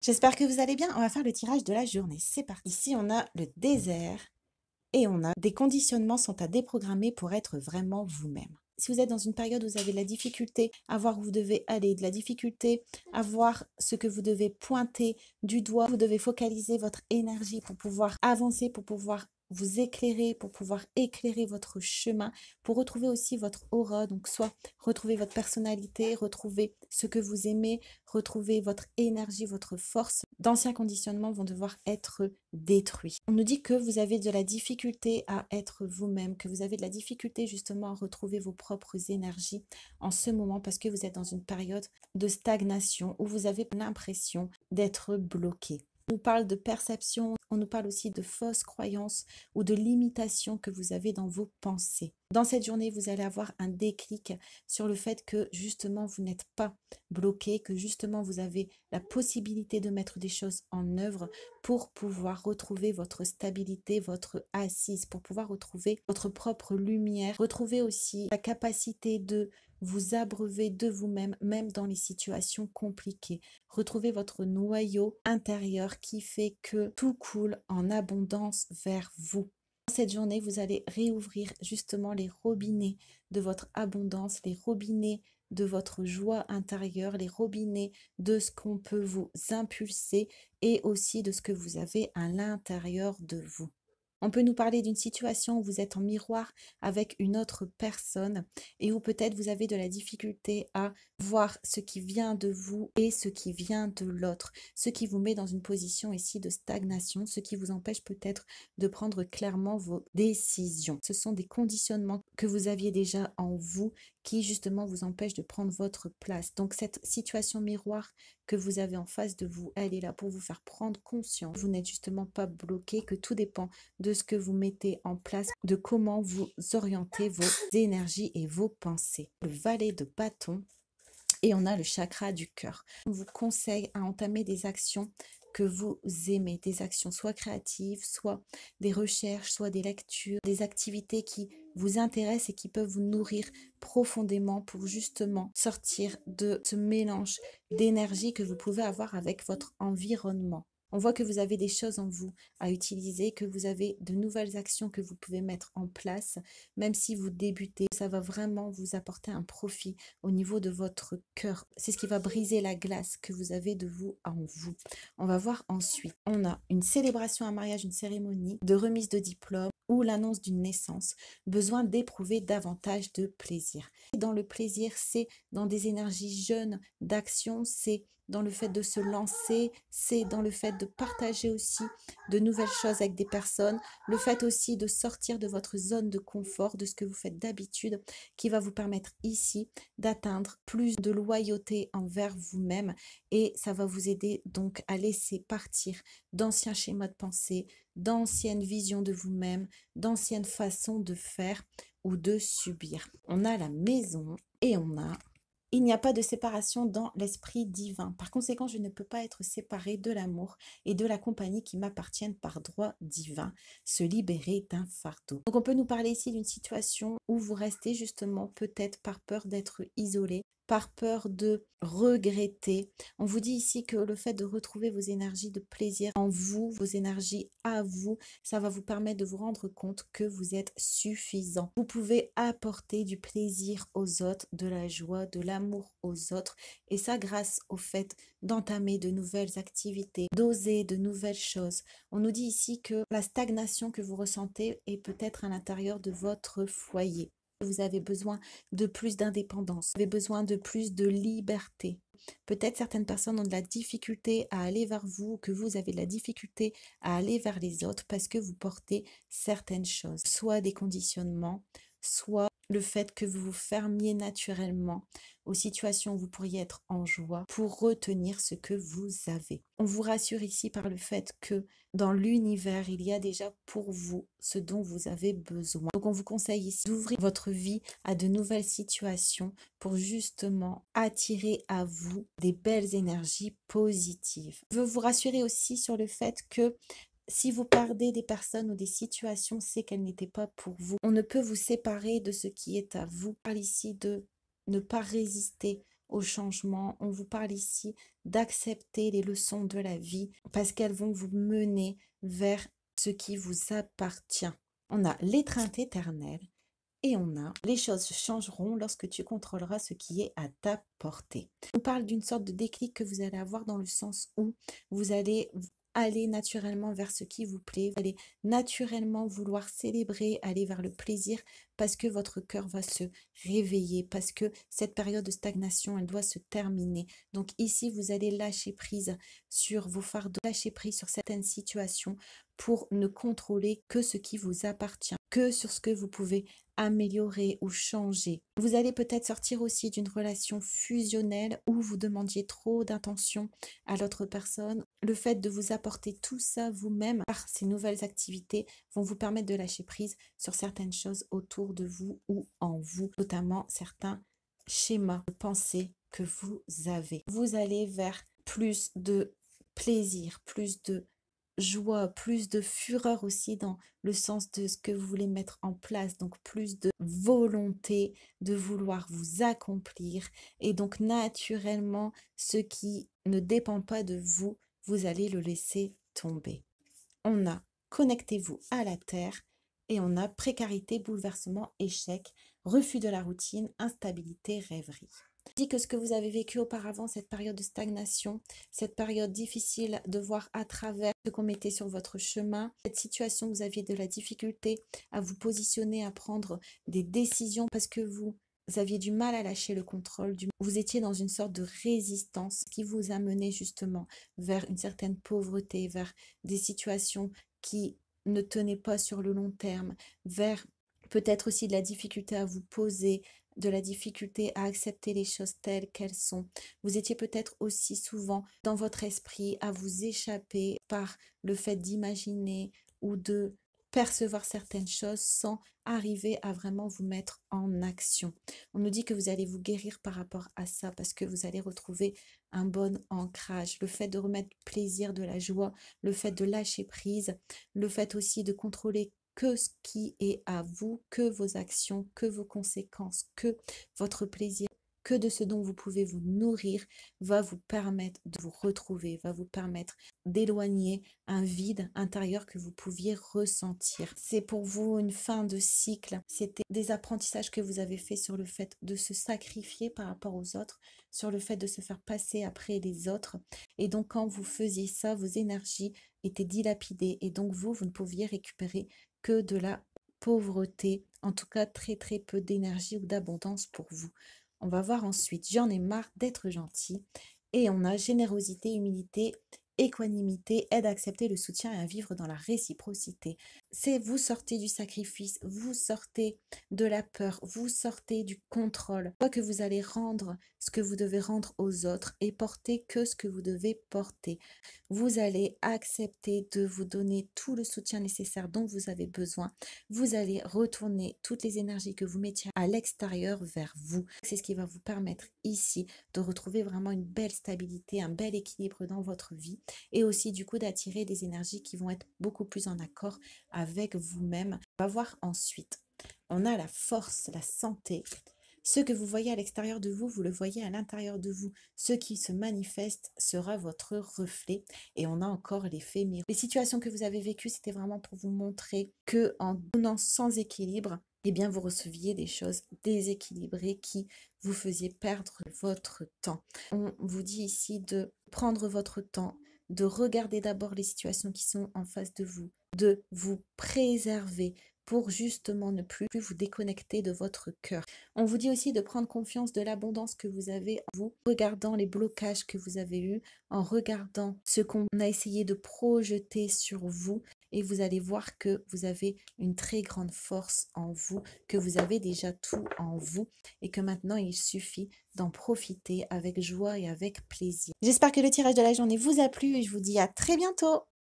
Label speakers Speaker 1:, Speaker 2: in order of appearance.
Speaker 1: J'espère que vous allez bien. On va faire le tirage de la journée. C'est parti. Ici, on a le désert et on a des conditionnements sont à déprogrammer pour être vraiment vous-même. Si vous êtes dans une période où vous avez de la difficulté à voir où vous devez aller, de la difficulté à voir ce que vous devez pointer du doigt, vous devez focaliser votre énergie pour pouvoir avancer, pour pouvoir vous éclairer, pour pouvoir éclairer votre chemin, pour retrouver aussi votre aura, donc soit retrouver votre personnalité, retrouver ce que vous aimez, retrouver votre énergie, votre force. D'anciens conditionnements vont devoir être détruits. On nous dit que vous avez de la difficulté à être vous-même, que vous avez de la difficulté justement à retrouver vos propres énergies en ce moment parce que vous êtes dans une période de stagnation où vous avez l'impression d'être bloqué. On nous parle de perception, on nous parle aussi de fausses croyances ou de limitations que vous avez dans vos pensées. Dans cette journée, vous allez avoir un déclic sur le fait que justement vous n'êtes pas bloqué, que justement vous avez la possibilité de mettre des choses en œuvre pour pouvoir retrouver votre stabilité, votre assise, pour pouvoir retrouver votre propre lumière, retrouver aussi la capacité de vous abreuver de vous-même, même dans les situations compliquées. Retrouvez votre noyau intérieur qui fait que tout coule en abondance vers vous. Dans cette journée, vous allez réouvrir justement les robinets de votre abondance, les robinets de votre joie intérieure, les robinets de ce qu'on peut vous impulser et aussi de ce que vous avez à l'intérieur de vous. On peut nous parler d'une situation où vous êtes en miroir avec une autre personne et où peut-être vous avez de la difficulté à voir ce qui vient de vous et ce qui vient de l'autre, ce qui vous met dans une position ici de stagnation, ce qui vous empêche peut-être de prendre clairement vos décisions. Ce sont des conditionnements que vous aviez déjà en vous qui justement vous empêchent de prendre votre place. Donc cette situation miroir que vous avez en face de vous, elle est là pour vous faire prendre conscience. Vous n'êtes justement pas bloqué, que tout dépend de ce que vous mettez en place, de comment vous orientez vos énergies et vos pensées. Le valet de bâton et on a le chakra du cœur. On vous conseille à entamer des actions que vous aimez, des actions soit créatives, soit des recherches, soit des lectures, des activités qui vous intéressent et qui peuvent vous nourrir profondément pour justement sortir de ce mélange d'énergie que vous pouvez avoir avec votre environnement. On voit que vous avez des choses en vous à utiliser, que vous avez de nouvelles actions que vous pouvez mettre en place, même si vous débutez, ça va vraiment vous apporter un profit au niveau de votre cœur. C'est ce qui va briser la glace que vous avez de vous en vous. On va voir ensuite. On a une célébration, un mariage, une cérémonie de remise de diplôme ou l'annonce d'une naissance, besoin d'éprouver davantage de plaisir. Et dans le plaisir, c'est dans des énergies jeunes d'action, c'est dans le fait de se lancer, c'est dans le fait de partager aussi de nouvelles choses avec des personnes, le fait aussi de sortir de votre zone de confort, de ce que vous faites d'habitude, qui va vous permettre ici d'atteindre plus de loyauté envers vous-même et ça va vous aider donc à laisser partir d'anciens schémas de pensée, d'anciennes visions de vous-même, d'anciennes façons de faire ou de subir. On a la maison et on a il n'y a pas de séparation dans l'esprit divin. Par conséquent, je ne peux pas être séparée de l'amour et de la compagnie qui m'appartiennent par droit divin, se libérer d'un fardeau. Donc on peut nous parler ici d'une situation où vous restez justement peut-être par peur d'être isolé, par peur de regretter. On vous dit ici que le fait de retrouver vos énergies de plaisir en vous, vos énergies à vous, ça va vous permettre de vous rendre compte que vous êtes suffisant. Vous pouvez apporter du plaisir aux autres, de la joie, de l'amour aux autres. Et ça grâce au fait d'entamer de nouvelles activités, d'oser de nouvelles choses. On nous dit ici que la stagnation que vous ressentez est peut-être à l'intérieur de votre foyer. Vous avez besoin de plus d'indépendance, vous avez besoin de plus de liberté. Peut-être certaines personnes ont de la difficulté à aller vers vous, que vous avez de la difficulté à aller vers les autres parce que vous portez certaines choses, soit des conditionnements, soit le fait que vous vous fermiez naturellement aux situations où vous pourriez être en joie pour retenir ce que vous avez. On vous rassure ici par le fait que dans l'univers, il y a déjà pour vous ce dont vous avez besoin. Donc on vous conseille ici d'ouvrir votre vie à de nouvelles situations pour justement attirer à vous des belles énergies positives. Je veux vous rassurer aussi sur le fait que si vous perdez des personnes ou des situations, c'est qu'elles n'étaient pas pour vous. On ne peut vous séparer de ce qui est à vous. Je parle ici de ne pas résister au changement. On vous parle ici d'accepter les leçons de la vie parce qu'elles vont vous mener vers ce qui vous appartient. On a l'étreinte éternelle et on a les choses changeront lorsque tu contrôleras ce qui est à ta portée. On parle d'une sorte de déclic que vous allez avoir dans le sens où vous allez aller naturellement vers ce qui vous plaît, vous allez naturellement vouloir célébrer, aller vers le plaisir parce que votre cœur va se réveiller, parce que cette période de stagnation, elle doit se terminer. Donc ici, vous allez lâcher prise sur vos fardeaux, lâcher prise sur certaines situations pour ne contrôler que ce qui vous appartient, que sur ce que vous pouvez améliorer ou changer. Vous allez peut-être sortir aussi d'une relation fusionnelle où vous demandiez trop d'attention à l'autre personne. Le fait de vous apporter tout ça vous-même par ces nouvelles activités vont vous permettre de lâcher prise sur certaines choses autour de vous ou en vous, notamment certains schémas de pensée que vous avez. Vous allez vers plus de plaisir, plus de joie, plus de fureur aussi dans le sens de ce que vous voulez mettre en place, donc plus de volonté de vouloir vous accomplir et donc naturellement ce qui ne dépend pas de vous, vous allez le laisser tomber. On a connectez-vous à la terre et on a précarité, bouleversement, échec, refus de la routine, instabilité, rêverie. Dit que ce que vous avez vécu auparavant, cette période de stagnation, cette période difficile de voir à travers ce qu'on mettait sur votre chemin, cette situation où vous aviez de la difficulté à vous positionner, à prendre des décisions parce que vous aviez du mal à lâcher le contrôle, vous étiez dans une sorte de résistance qui vous a mené justement vers une certaine pauvreté, vers des situations qui ne tenaient pas sur le long terme, vers peut-être aussi de la difficulté à vous poser, de la difficulté à accepter les choses telles qu'elles sont. Vous étiez peut-être aussi souvent dans votre esprit à vous échapper par le fait d'imaginer ou de percevoir certaines choses sans arriver à vraiment vous mettre en action. On nous dit que vous allez vous guérir par rapport à ça parce que vous allez retrouver un bon ancrage, le fait de remettre plaisir, de la joie, le fait de lâcher prise, le fait aussi de contrôler que ce qui est à vous, que vos actions, que vos conséquences, que votre plaisir, que de ce dont vous pouvez vous nourrir va vous permettre de vous retrouver, va vous permettre d'éloigner un vide intérieur que vous pouviez ressentir. C'est pour vous une fin de cycle. C'était des apprentissages que vous avez faits sur le fait de se sacrifier par rapport aux autres, sur le fait de se faire passer après les autres. Et donc quand vous faisiez ça, vos énergies étaient dilapidées et donc vous ne pouviez récupérer que de la pauvreté, en tout cas très très peu d'énergie ou d'abondance pour vous. On va voir ensuite, j'en ai marre d'être gentil. Et on a générosité, humilité, équanimité, aide à accepter le soutien et à vivre dans la réciprocité. C'est vous sortez du sacrifice, vous sortez de la peur, vous sortez du contrôle. Pas que vous allez rendre ce que vous devez rendre aux autres et porter que ce que vous devez porter. Vous allez accepter de vous donner tout le soutien nécessaire dont vous avez besoin. Vous allez retourner toutes les énergies que vous mettiez à l'extérieur vers vous. C'est ce qui va vous permettre ici de retrouver vraiment une belle stabilité, un bel équilibre dans votre vie et aussi du coup d'attirer des énergies qui vont être beaucoup plus en accord avec vous-même. On va voir ensuite. On a la force, la santé. Ce que vous voyez à l'extérieur de vous, vous le voyez à l'intérieur de vous. Ce qui se manifeste sera votre reflet. Et on a encore l'effet miroir. Les situations que vous avez vécues, c'était vraiment pour vous montrer que en donnant sans équilibre, eh bien, vous receviez des choses déséquilibrées qui vous faisaient perdre votre temps. On vous dit ici de prendre votre temps, de regarder d'abord les situations qui sont en face de vous, de vous préserver pour justement ne plus vous déconnecter de votre cœur. On vous dit aussi de prendre confiance de l'abondance que vous avez en vous, en regardant les blocages que vous avez eus, en regardant ce qu'on a essayé de projeter sur vous, et vous allez voir que vous avez une très grande force en vous, que vous avez déjà tout en vous, et que maintenant il suffit d'en profiter avec joie et avec plaisir. J'espère que le tirage de la journée vous a plu, et je vous dis à très bientôt.